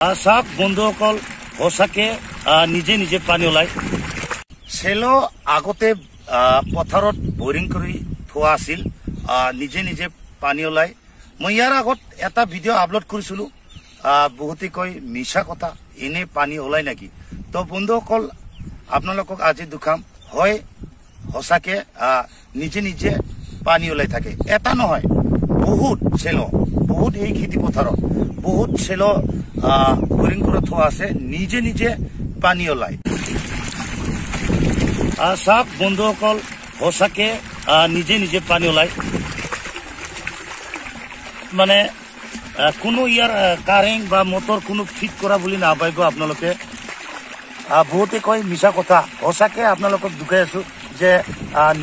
চাওক বন্ধুসকল, সঁচাকে নিজে নিজে পানী ওলায়। চেলো আগতে পথাৰত বৰিং কৰি থোৱা আছিল, নিজে নিজে পানী ওলায়। মই ইয়াৰ আগত এটা ভিডিঅ' আপলোড কৰিছিলো, বহুতে কয় মিছা কথা, এনে পানী ওলাই নেকি। তো বন্ধুসকল, আপোনালোকক আজি দুখাম হয়, সঁচাকে নিজে নিজে পানী ওলাই থাকে। এটা নহয়, বহুত চেলো, বহুত এই খেতি পথাৰত বহুত চেলো বৰিং কৰি থোৱা আছে, নিজে নিজে পানী ওলায়। চাওক বন্ধুসকল, সঁচাকে নিজে নিজে পানী ওলায়। মানে কোনো ইয়াৰ কাৰেণ্ট বা মটৰ কোনো ফিট কৰা বুলি নাভাবিব আপোনালোকে। বহুতে কয় মিছা কথা, সঁচাকে আপোনালোকক দুখাই আছো যে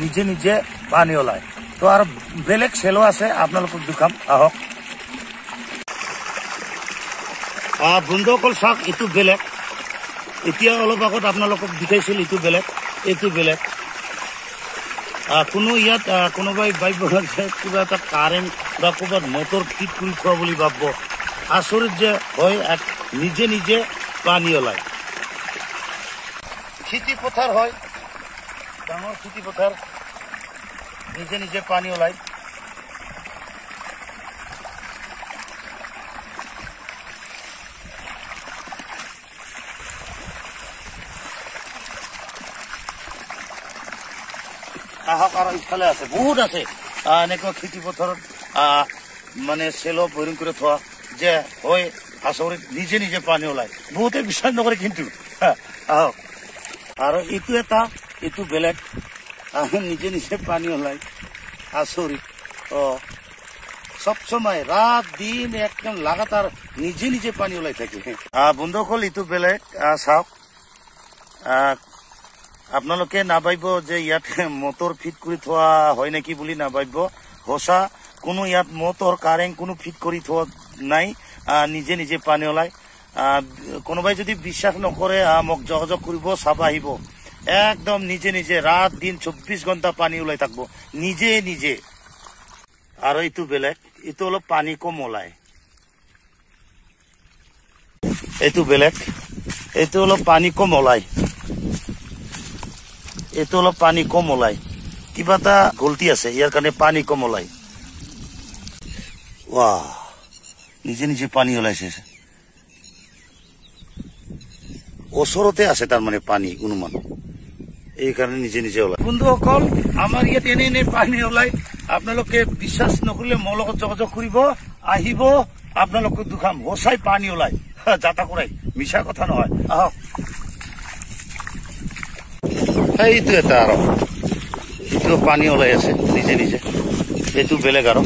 নিজে নিজে পানী ওলায়। তো আৰু বেলেগ চেলো আছে, আপোনালোকক দুখাম, আহক। বন্ধুসকল চাওক, এইটো বেলেগ। এতিয়া অলপ আগত আপোনালোকক দেখাইছিল, এইটো বেলেগ, এইটো বেলেগ। কোনো ইয়াত কোনোবাই ভাবিব যে কিবা এটা কাৰেণ্ট বা ক'ৰবাত মটৰ ফিট কৰি থোৱা বুলি ভাবিব। আচৰিত যে হয়, নিজে নিজে পানী ওলায়। খেতি পথাৰ হয়, ডাঙৰ খেতি পথাৰ, নিজে নিজে পানী ওলায়। আহক, আৰু ইফালে আছে, বহুত আছে এনেকুৱা খেতি পথাৰত মানে চেলো বৰিং কৰি থোৱা যে হয়, আচৰিত নিজে নিজে পানী ওলায়। বহুতে বিশ্বাস নকৰে কিন্তু। আহক, আৰু এইটো এটা, এইটো বেলেগ, নিজে নিজে পানী ওলায়, আচৰিত। সব সময় রাত দিন একদম লাগাতার নিজে নিজে পানী ওলাই থাকে। বন্ধুসকল, এইটো বেলেগ। চাওক, আপোনালোকে নাভাবিব যে ইয়াত মটৰ ফিট কৰি থোৱা হয় নেকি বুলি নাভাবিব। সঁচা, কোনো ইয়াত মটৰ কাৰেণ্ট কোনো ফিট কৰি থোৱা নাই, নিজে নিজে পানী ওলায়। কোনোবাই যদি বিশ্বাস নকৰে মোক যোগাযোগ কৰিব, চাব আহিব। একদম নিজে নিজে ৰাত দিন 24 ঘণ্টা পানী ওলাই থাকব, নিজে নিজে। আৰু এইটো বেলেগ, এইটো অলপ পানী কম ওলায়। এইটো বেলেগ, এইটো অলপ পানী কম ওলায়, এইটো অলপ পানী কম ওলায়। কিবা এটা গলতি আছে, ইয়াৰ কাৰণে পানী কম ওলায়। ৱাহ, নিজে নিজে পানী ওলাইছে। ওচৰতে আছে তাৰমানে পানী অনুমান, এই কাৰণে নিজে নিজে ওলায়। বন্ধুসকল, আমাৰ ইয়াত এনে এনে পানী ওলায়। আপোনালোকে বিশ্বাস নকৰিলে মোৰ লগত যোগাযোগ কৰিব, আহিব, আপোনালোকক দুখাম, সঁচাই পানী ওলায়, যাতা কৰাই, মিছা কথা নহয়। আহক, এইটো এটা, আৰু এইটো পানী ওলাই আছে নিজে নিজে, এইটো বেলেগ। আৰু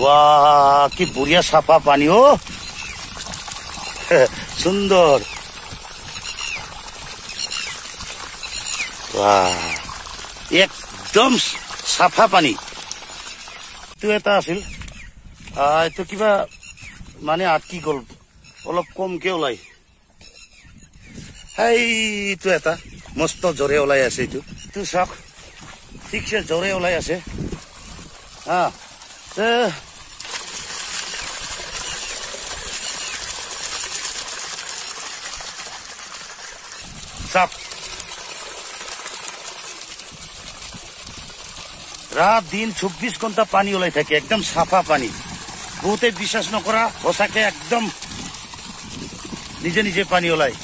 ৱাহ, কি বঢ়িয়া চাফা পানী, সুন্দৰ। ৱাহ, একদম চাফা পানী। এইটো এটা আছিল, এইটো কিবা মানে আটকি গ'ল, অলপ কমকে ওলাই। এইটো এটা মস্ত জোৰে ওলাই আছে, এইটো চাওক, ঠিকছে জোৰে ওলাই আছে। চাওক, রাত দিন 24 ঘণ্টা পানী ওলাই থাকে, একদম চাফা পানী। বহুতে বিশ্বাস নকৰা, সঁচাকে একদম নিজে নিজে পানী ওলায়।